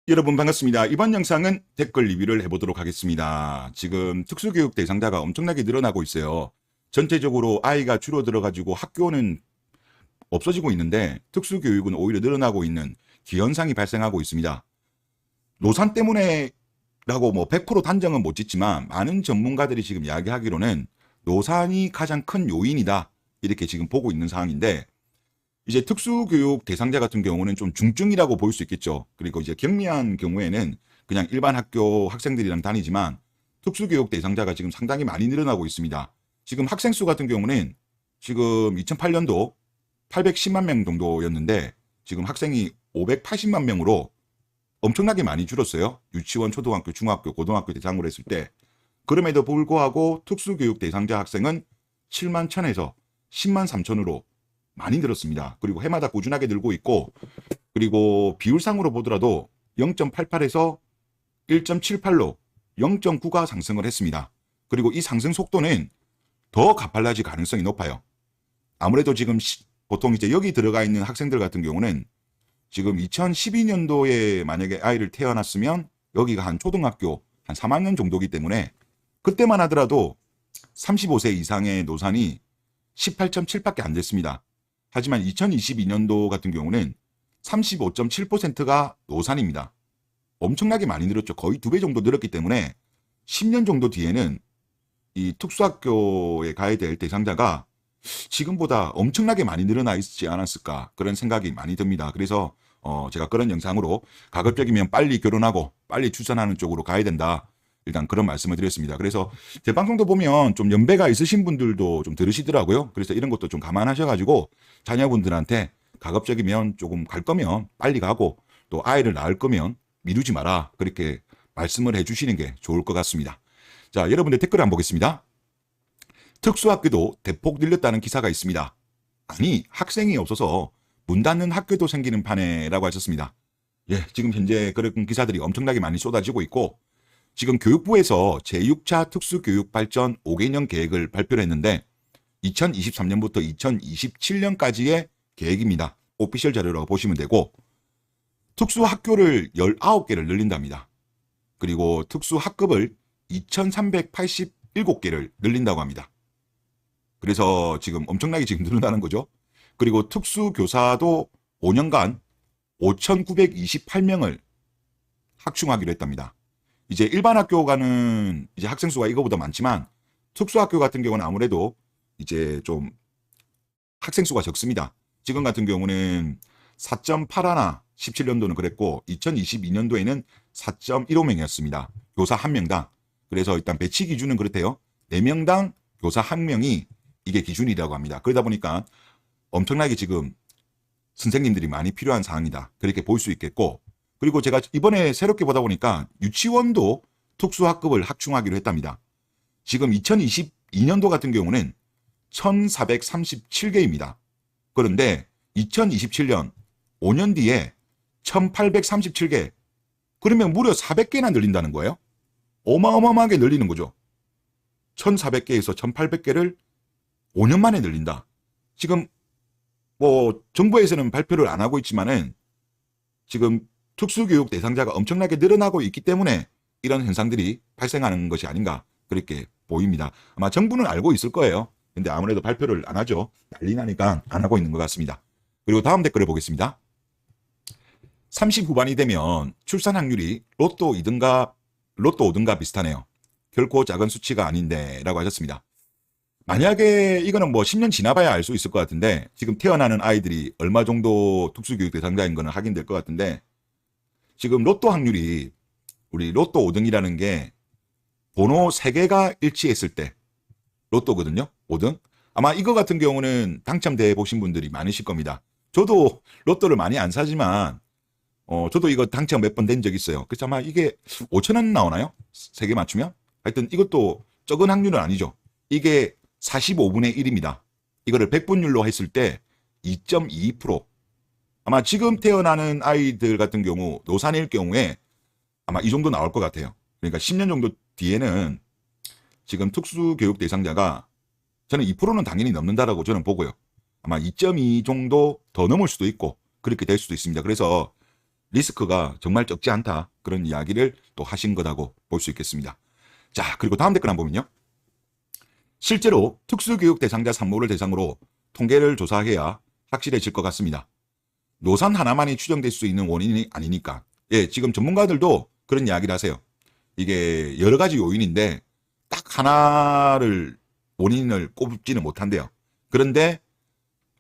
여러분 반갑습니다. 이번 영상은 댓글 리뷰를 해보도록 하겠습니다. 지금 특수교육 대상자가 엄청나게 늘어나고 있어요. 전체적으로 아이가 줄어들어가지고 학교는 없어지고 있는데 특수교육은 오히려 늘어나고 있는 기현상이 발생하고 있습니다. 노산 때문에라고 뭐 100% 단정은 못 짓지만 많은 전문가들이 지금 이야기하기로는 노산이 가장 큰 요인이다. 이렇게 지금 보고 있는 상황인데 이제 특수교육 대상자 같은 경우는 좀 중증이라고 볼 수 있겠죠. 그리고 이제 경미한 경우에는 그냥 일반 학교 학생들이랑 다니지만 특수교육 대상자가 지금 상당히 많이 늘어나고 있습니다. 지금 학생 수 같은 경우는 지금 2008년도 810만 명 정도였는데 지금 학생이 580만 명으로 엄청나게 많이 줄었어요. 유치원, 초등학교, 중학교, 고등학교 대상으로 했을 때. 그럼에도 불구하고 특수교육 대상자 학생은 7만 1천에서 10만 3천으로 많이 늘었습니다. 그리고 해마다 꾸준하게 늘고 있고, 그리고 비율상으로 보더라도 0.88에서 1.78로 0.9가 상승을 했습니다. 그리고 이 상승 속도는 더 가팔라질 가능성이 높아요. 아무래도 지금 보통 이제 여기 들어가 있는 학생들 같은 경우는 지금 2012년도에 만약에 아이를 태어났으면 여기가 한 초등학교 한 3학년 정도이기 때문에 그때만 하더라도 35세 이상의 노산이 18.7밖에 안 됐습니다. 하지만 2022년도 같은 경우는 35.7%가 노산입니다. 엄청나게 많이 늘었죠. 거의 2배 정도 늘었기 때문에 10년 정도 뒤에는 이 특수학교에 가야 될 대상자가 지금보다 엄청나게 많이 늘어나 있지 않았을까 그런 생각이 많이 듭니다. 그래서 제가 그런 영상으로 가급적이면 빨리 결혼하고 빨리 출산하는 쪽으로 가야 된다. 일단 그런 말씀을 드렸습니다. 그래서 제 방송도 보면 좀 연배가 있으신 분들도 좀 들으시더라고요. 그래서 이런 것도 좀 감안하셔가지고 자녀분들한테 가급적이면 조금 갈 거면 빨리 가고 또 아이를 낳을 거면 미루지 마라. 그렇게 말씀을 해주시는 게 좋을 것 같습니다. 자, 여러분들 댓글 한번 보겠습니다. 특수학교도 대폭 늘렸다는 기사가 있습니다. 아니, 학생이 없어서 문 닫는 학교도 생기는 판에라고 하셨습니다. 예, 지금 현재 그런 기사들이 엄청나게 많이 쏟아지고 있고 지금 교육부에서 제6차 특수교육 발전 5개년 계획을 발표를 했는데 2023년부터 2027년까지의 계획입니다. 오피셜 자료라고 보시면 되고 특수학교를 19개를 늘린답니다. 그리고 특수학급을 2387개를 늘린다고 합니다. 그래서 지금 엄청나게 지금 늘어나는 거죠. 그리고 특수교사도 5년간 5,928명을 확충하기로 했답니다. 이제 일반 학교 가는 이제 학생 수가 이거보다 많지만 특수학교 같은 경우는 아무래도 이제 좀 학생 수가 적습니다. 지금 같은 경우는 4.81 17년도는 그랬고 2022년도에는 4.15명이었습니다. 교사 1명당. 그래서 일단 배치 기준은 그렇대요. 4명당 교사 1명이 이게 기준이라고 합니다. 그러다 보니까 엄청나게 지금 선생님들이 많이 필요한 상황이다. 그렇게 볼 수 있겠고 그리고 제가 이번에 새롭게 보다 보니까 유치원도 특수학급을 확충하기로 했답니다. 지금 2022년도 같은 경우는 1437개입니다. 그런데 2027년 5년 뒤에 1837개. 그러면 무려 400개나 늘린다는 거예요. 어마어마하게 늘리는 거죠. 1400개에서 1800개를 5년 만에 늘린다. 지금 뭐 정부에서는 발표를 안 하고 있지만은 지금 특수교육 대상자가 엄청나게 늘어나고 있기 때문에 이런 현상들이 발생하는 것이 아닌가 그렇게 보입니다. 아마 정부는 알고 있을 거예요. 근데 아무래도 발표를 안 하죠. 난리 나니까 안 하고 있는 것 같습니다. 그리고 다음 댓글을 보겠습니다. 30 후반이 되면 출산 확률이 로또 5등과 비슷하네요. 결코 작은 수치가 아닌데 라고 하셨습니다. 만약에 이거는 뭐 10년 지나봐야 알 수 있을 것 같은데 지금 태어나는 아이들이 얼마 정도 특수교육 대상자인 거는 확인될 것 같은데 지금 로또 확률이 우리 로또 5등이라는 게 번호 3개가 일치했을 때 로또거든요. 5등. 아마 이거 같은 경우는 당첨돼 보신 분들이 많으실 겁니다. 저도 로또를 많이 안 사지만 저도 이거 당첨 몇 번 된 적 있어요. 그래서 아마 이게 5,000원 나오나요? 3개 맞추면? 하여튼 이것도 적은 확률은 아니죠. 이게 45분의 1입니다. 이거를 100분율로 했을 때 2.22%. 아마 지금 태어나는 아이들 같은 경우 노산일 경우에 아마 이 정도 나올 것 같아요. 그러니까 10년 정도 뒤에는 지금 특수교육 대상자가 저는 2%는 당연히 넘는다라고 저는 보고요. 아마 2.2 정도 더 넘을 수도 있고 그렇게 될 수도 있습니다. 그래서 리스크가 정말 적지 않다. 그런 이야기를 또 하신 거라고 볼 수 있겠습니다. 자, 그리고 다음 댓글 한번 보면요. 실제로 특수교육 대상자 산모를 대상으로 통계를 조사해야 확실해질 것 같습니다. 노산 하나만이 추정될 수 있는 원인이 아니니까. 예, 지금 전문가들도 그런 이야기를 하세요. 이게 여러 가지 요인인데 딱 하나를 원인을 꼽지는 못한대요. 그런데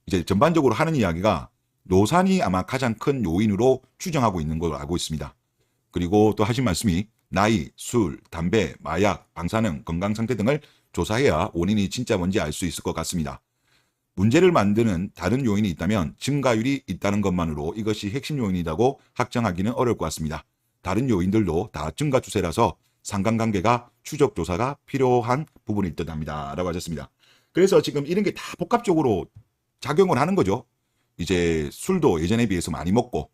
이제 전반적으로 하는 이야기가 노산이 아마 가장 큰 요인으로 추정하고 있는 걸로 알고 있습니다. 그리고 또 하신 말씀이 나이, 술, 담배, 마약, 방사능, 건강 상태 등을 조사해야 원인이 진짜 뭔지 알 수 있을 것 같습니다. 문제를 만드는 다른 요인이 있다면 증가율이 있다는 것만으로 이것이 핵심 요인이라고 확정하기는 어려울 것 같습니다. 다른 요인들도 다 증가 추세라서 상관관계가 추적 조사가 필요한 부분일 듯합니다. 라고 하셨습니다. 그래서 지금 이런 게 다 복합적으로 작용을 하는 거죠. 이제 술도 예전에 비해서 많이 먹고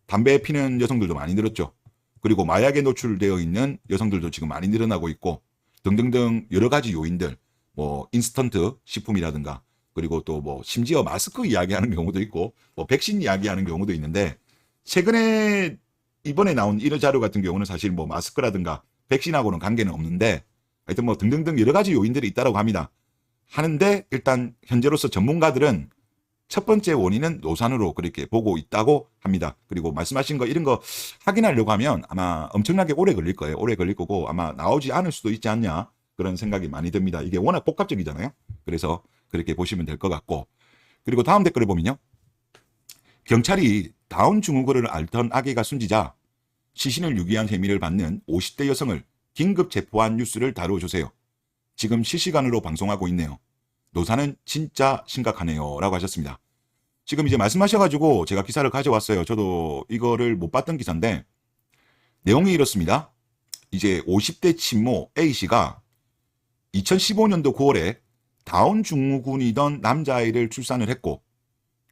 담배 피는 여성들도 많이 늘었죠. 그리고 마약에 노출되어 있는 여성들도 지금 많이 늘어나고 있고 등등등 여러 가지 요인들, 뭐 인스턴트 식품이라든가 그리고 또 뭐 심지어 마스크 이야기하는 경우도 있고 뭐 백신 이야기하는 경우도 있는데 최근에 이번에 나온 이런 자료 같은 경우는 사실 뭐 마스크라든가 백신하고는 관계는 없는데 하여튼 뭐 등등등 여러 가지 요인들이 있다고 합니다. 하는데 일단 현재로서 전문가들은 첫 번째 원인은 노산으로 그렇게 보고 있다고 합니다. 그리고 말씀하신 거 이런 거 확인하려고 하면 아마 엄청나게 오래 걸릴 거예요. 오래 걸릴 거고 아마 나오지 않을 수도 있지 않냐 그런 생각이 많이 듭니다. 이게 워낙 복합적이잖아요. 그래서 그렇게 보시면 될 것 같고 그리고 다음 댓글을 보면요. 경찰이 다운 증후군을 앓던 아기가 숨지자 시신을 유기한 혐의를 받는 50대 여성을 긴급 체포한 뉴스를 다뤄주세요. 지금 실시간으로 방송하고 있네요. 노산은 진짜 심각하네요. 라고 하셨습니다. 지금 이제 말씀하셔가지고 제가 기사를 가져왔어요. 저도 이거를 못 봤던 기사인데 내용이 이렇습니다. 이제 50대 친모 A씨가 2015년도 9월에 다운 증후군이던 남자아이를 출산을 했고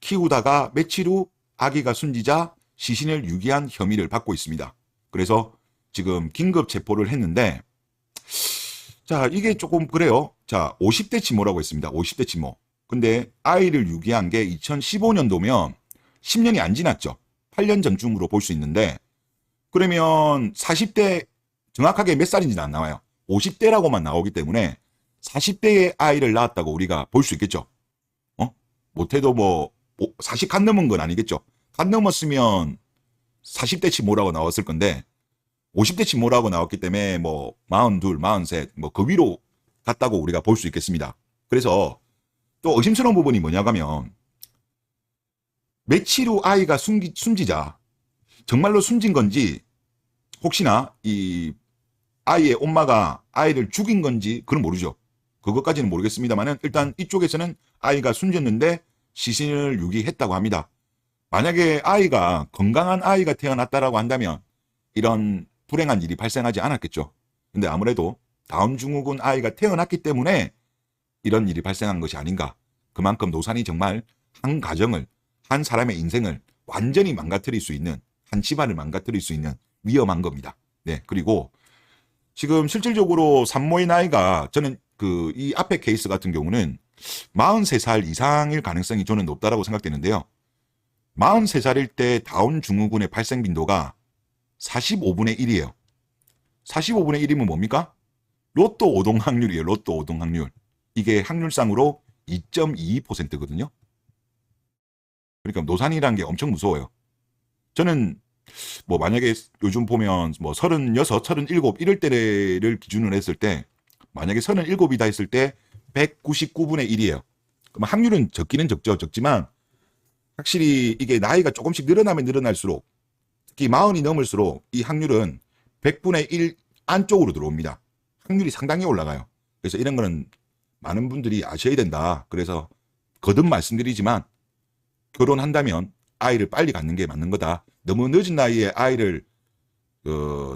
키우다가 며칠 후 아기가 숨지자 시신을 유기한 혐의를 받고 있습니다. 그래서 지금 긴급 체포를 했는데 자, 이게 조금 그래요. 자, 50대 친모라고 했습니다. 50대 친모. 근데 아이를 유기한 게 2015년도면 10년이 안 지났죠. 8년 전쯤으로 볼 수 있는데 그러면 40대 정확하게 몇 살인지는 안 나와요. 50대라고만 나오기 때문에 40대의 아이를 낳았다고 우리가 볼 수 있겠죠. 못해도 뭐 40 간 넘은 건 아니겠죠. 간 넘었으면 40대 친모라고 나왔을 건데 50대 친모라고 나왔기 때문에 뭐 42, 43, 뭐 그 위로 갔다고 우리가 볼 수 있겠습니다. 그래서 또 의심스러운 부분이 뭐냐고 하면 며칠 후 아이가 숨지자 정말로 숨진 건지 혹시나 이 아이의 엄마가 아이를 죽인 건지 그건 모르죠. 그것까지는 모르겠습니다만은 일단 이쪽에서는 아이가 숨졌는데 시신을 유기했다고 합니다. 만약에 아이가 건강한 아이가 태어났다라고 한다면 이런 불행한 일이 발생하지 않았겠죠. 근데 아무래도 다운 증후군 아이가 태어났기 때문에 이런 일이 발생한 것이 아닌가. 그만큼 노산이 정말 한 가정을, 한 사람의 인생을 완전히 망가뜨릴 수 있는, 한 집안을 망가뜨릴 수 있는 위험한 겁니다. 네, 그리고 지금 실질적으로 산모의 나이가 저는 이 앞에 케이스 같은 경우는 43살 이상일 가능성이 저는 높다라고 생각되는데요. 43살일 때 다운 증후군의 발생 빈도가 45분의 1이에요. 45분의 1이면 뭡니까? 로또 5동 확률이에요. 로또 5동 확률. 이게 확률상으로 2.22%거든요. 그러니까 노산이라는 게 엄청 무서워요. 저는 뭐 만약에 요즘 보면 뭐 36, 37 이럴 때를 기준으로 했을 때 만약에 37이다 했을 때 199분의 1이에요. 그럼 확률은 적기는 적죠. 적지만 확실히 이게 나이가 조금씩 늘어나면 늘어날수록 특히 40이 넘을수록 이 확률은 100분의 1 안쪽으로 들어옵니다. 확률이 상당히 올라가요. 그래서 이런 거는 많은 분들이 아셔야 된다. 그래서 거듭 말씀드리지만 결혼한다면 아이를 빨리 갖는 게 맞는 거다. 너무 늦은 나이에 아이를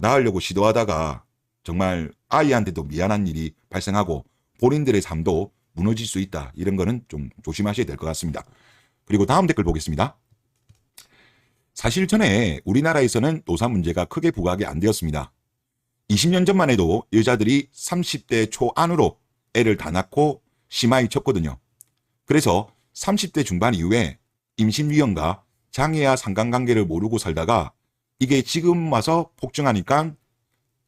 낳으려고 시도하다가 정말 아이한테도 미안한 일이 발생하고 본인들의 삶도 무너질 수 있다. 이런 거는 좀 조심하셔야 될 것 같습니다. 그리고 다음 댓글 보겠습니다. 사실 전에 우리나라에서는 노산 문제가 크게 부각이 안 되었습니다. 20년 전만 해도 여자들이 30대 초안으로 애를 다 낳고 심하이 쳤거든요. 그래서 30대 중반 이후에 임신 위험과 장애와 상관관계를 모르고 살다가 이게 지금 와서 폭증하니까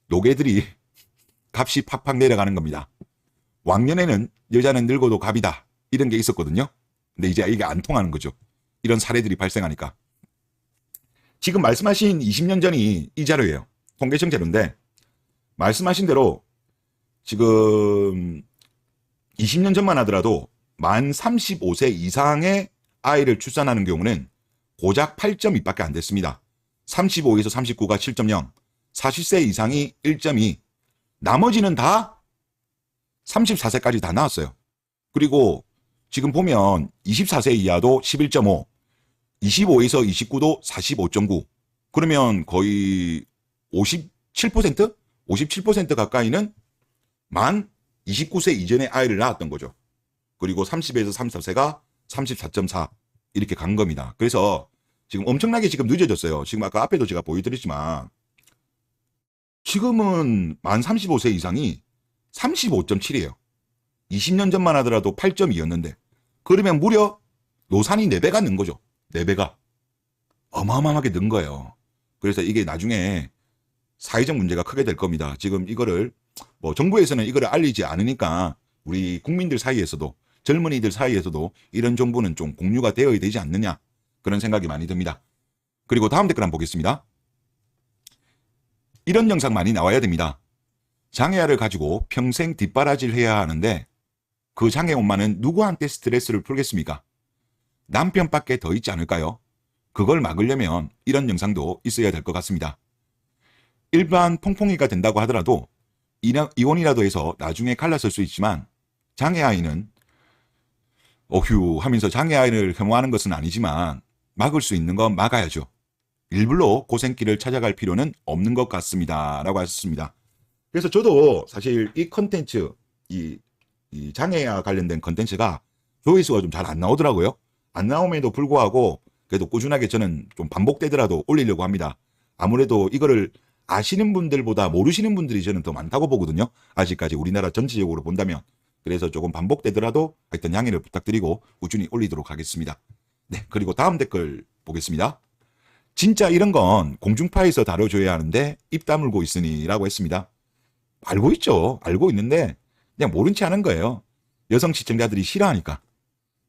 노개들이 값이 팍팍 내려가는 겁니다. 왕년에는 여자는 늙어도 갑이다 이런 게 있었거든요. 근데 이제 이게 안 통하는 거죠. 이런 사례들이 발생하니까. 지금 말씀하신 20년 전이 이 자료예요. 통계청 자료인데 말씀하신 대로 지금 20년 전만 하더라도 만 35세 이상의 아이를 출산하는 경우는 고작 8.2밖에 안 됐습니다. 35에서 39가 7.0, 40세 이상이 1.2, 나머지는 다 34세까지 다 나왔어요. 그리고 지금 보면 24세 이하도 11.5, 25에서 29도 45.9, 그러면 거의 57%? 57% 가까이는 만 29세 이전의 아이를 낳았던 거죠. 그리고 30에서 34세가 34.4 이렇게 간 겁니다. 그래서 지금 엄청나게 지금 늦어졌어요. 지금 아까 앞에도 제가 보여드렸지만 지금은 만 35세 이상이 35.7이에요. 20년 전만 하더라도 8.2였는데 그러면 무려 노산이 4배가 는 거죠. 4배가. 어마어마하게 는 거예요. 그래서 이게 나중에 사회적 문제가 크게 될 겁니다. 지금 이거를 뭐 정부에서는 이거를 알리지 않으니까 우리 국민들 사이에서도 젊은이들 사이에서도 이런 정보는 좀 공유가 되어야 되지 않느냐 그런 생각이 많이 듭니다. 그리고 다음 댓글 한번 보겠습니다. 이런 영상 많이 나와야 됩니다. 장애아를 가지고 평생 뒷바라지를 해야 하는데 그 장애 엄마는 누구한테 스트레스를 풀겠습니까? 남편밖에 더 있지 않을까요? 그걸 막으려면 이런 영상도 있어야 될 것 같습니다. 일반 퐁퐁이가 된다고 하더라도 이혼이라도 해서 나중에 갈라설 수 있지만 장애아이는 어휴 하면서 장애아이를 혐오하는 것은 아니지만 막을 수 있는 건 막아야죠. 일부러 고생길을 찾아갈 필요는 없는 것 같습니다. 라고 하셨습니다. 그래서 저도 사실 이 컨텐츠, 이 장애아 관련된 컨텐츠가 조회수가 좀 잘 안 나오더라고요. 안 나옴에도 불구하고 그래도 꾸준하게 저는 좀 반복되더라도 올리려고 합니다. 아무래도 이거를 아시는 분들보다 모르시는 분들이 저는 더 많다고 보거든요. 아직까지 우리나라 전체적으로 본다면. 그래서 조금 반복되더라도 하여튼 양해를 부탁드리고 꾸준히 올리도록 하겠습니다. 네, 그리고 다음 댓글 보겠습니다. 진짜 이런 건 공중파에서 다뤄줘야 하는데 입 다물고 있으니 라고 했습니다. 알고 있죠. 알고 있는데 그냥 모른 체 하는 거예요. 여성 시청자들이 싫어하니까.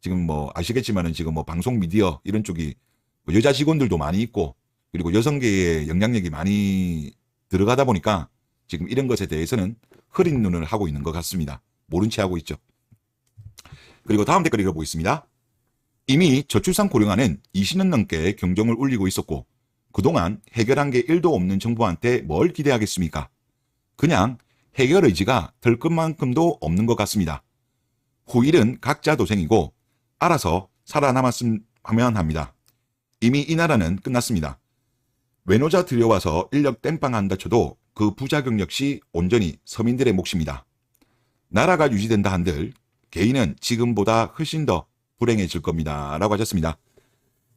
지금 뭐 아시겠지만은 지금 뭐 방송 미디어 이런 쪽이 뭐 여자 직원들도 많이 있고 그리고 여성계에 영향력이 많이 들어가다 보니까 지금 이런 것에 대해서는 흐린 눈을 하고 있는 것 같습니다. 모른 체 하고 있죠. 그리고 다음 댓글 읽어보겠습니다. 이미 저출산 고령화는 20년 넘게 경종을 울리고 있었고 그동안 해결한 게 1도 없는 정부한테 뭘 기대하겠습니까? 그냥 해결 의지가 덜 것만큼도 없는 것 같습니다. 후일은 각자 도생이고 알아서 살아남았으면 합니다. 이미 이 나라는 끝났습니다. 외노자 들여와서 인력 땜빵한다 쳐도 그 부작용 역시 온전히 서민들의 몫입니다. 나라가 유지된다 한들 개인은 지금보다 훨씬 더 불행해질 겁니다. 라고 하셨습니다.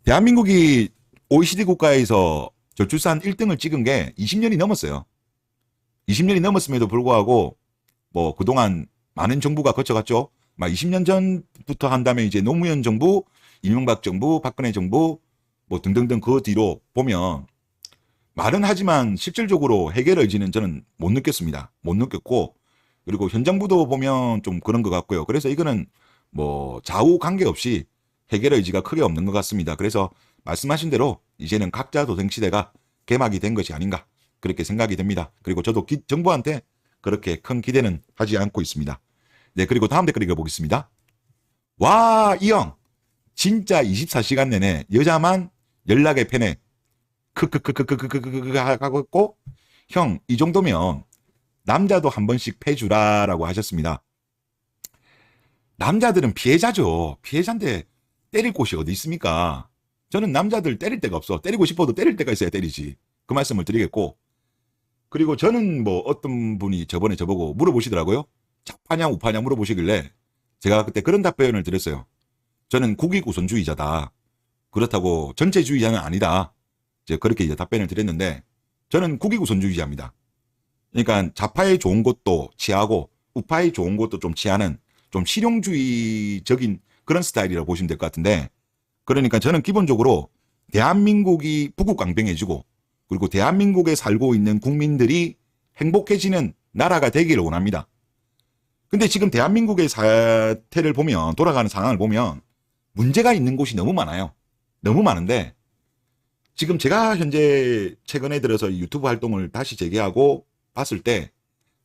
대한민국이 OECD 국가에서 저출산 1등을 찍은 게 20년이 넘었어요. 20년이 넘었음에도 불구하고 뭐 그동안 많은 정부가 거쳐갔죠. 막 20년 전부터 한다면 이제 노무현 정부, 이명박 정부, 박근혜 정부 뭐 등등등 그 뒤로 보면 말은 하지만 실질적으로 해결 의지는 저는 못 느꼈습니다. 못 느꼈고 그리고 현 정부도 보면 좀 그런 것 같고요. 그래서 이거는 뭐 좌우 관계없이 해결 의지가 크게 없는 것 같습니다. 그래서 말씀하신 대로 이제는 각자 도생 시대가 개막이 된 것이 아닌가 그렇게 생각이 됩니다. 그리고 저도 정부한테 그렇게 큰 기대는 하지 않고 있습니다. 네, 그리고 다음 댓글 읽어보겠습니다. 와, 이 형 진짜 24시간 내내 여자만 연락에 패네. 크크크크크크크크크 하고 있고 형 이 정도면 남자도 한 번씩 패주라라고 하셨습니다. 남자들은 피해자죠. 피해자인데 때릴 곳이 어디 있습니까? 저는 남자들 때릴 데가 없어. 때리고 싶어도 때릴 데가 있어야 때리지. 그 말씀을 드리겠고 그리고 저는 뭐 어떤 분이 저번에 저보고 물어보시더라고요. 좌파냐 우파냐 물어보시길래 제가 그때 그런 답변을 드렸어요. 저는 국익우선주의자다. 그렇다고 전체주의자는 아니다. 이제 그렇게 이제 답변을 드렸는데 저는 국익우선주의자입니다. 그러니까 좌파의 좋은 것도 취하고 우파의 좋은 것도 좀 취하는 좀 실용주의적인 그런 스타일이라고 보시면 될 것 같은데 그러니까 저는 기본적으로 대한민국이 부국강병해지고 그리고 대한민국에 살고 있는 국민들이 행복해지는 나라가 되기를 원합니다. 근데 지금 대한민국의 사태를 보면, 돌아가는 상황을 보면 문제가 있는 곳이 너무 많아요. 너무 많은데 지금 제가 현재 최근에 들어서 유튜브 활동을 다시 재개하고 봤을 때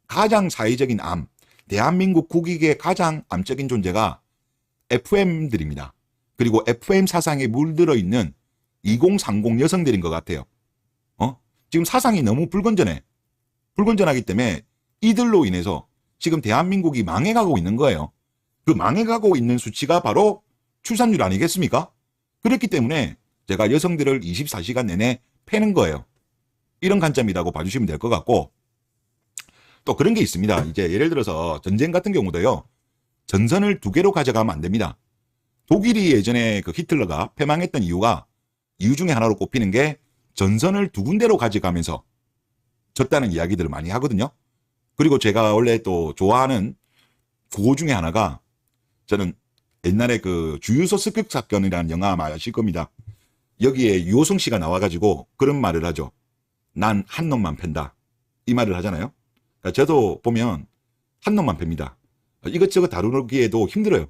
가장 사회적인 암, 대한민국 국익의 가장 암적인 존재가 FM들입니다. 그리고 FM 사상에 물들어 있는 2030 여성들인 것 같아요. 지금 사상이 너무 불건전해. 불건전하기 때문에 이들로 인해서 지금 대한민국이 망해가고 있는 거예요. 그 망해가고 있는 수치가 바로 출산율 아니겠습니까? 그렇기 때문에 제가 여성들을 24시간 내내 패는 거예요. 이런 관점이라고 봐주시면 될 것 같고, 또 그런 게 있습니다. 이제 예를 들어서 전쟁 같은 경우도요, 전선을 2개로 가져가면 안 됩니다. 독일이 예전에 그 히틀러가 패망했던 이유 중에 하나로 꼽히는 게 전선을 2군데로 가져가면서 졌다는 이야기들을 많이 하거든요. 그리고 제가 원래 또 좋아하는 구호 중에 하나가, 저는 옛날에 그 주유소 습격 사건이라는 영화 아마 아실 겁니다. 여기에 유호성 씨가 나와가지고 그런 말을 하죠. 난 한 놈만 팬다. 이 말을 하잖아요. 그러니까 저도 보면 한 놈만 팹니다. 이것저것 다루기에도 힘들어요.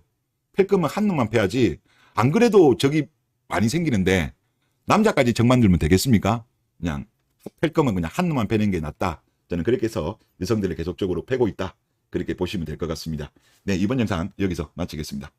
팰 거면 한 놈만 패야지. 안 그래도 적이 많이 생기는데 남자까지 적 만들면 되겠습니까? 그냥 팰 거면 그냥 한 놈만 패는 게 낫다. 저는 그렇게 해서 여성들을 계속적으로 패고 있다. 그렇게 보시면 될 것 같습니다. 네, 이번 영상 여기서 마치겠습니다.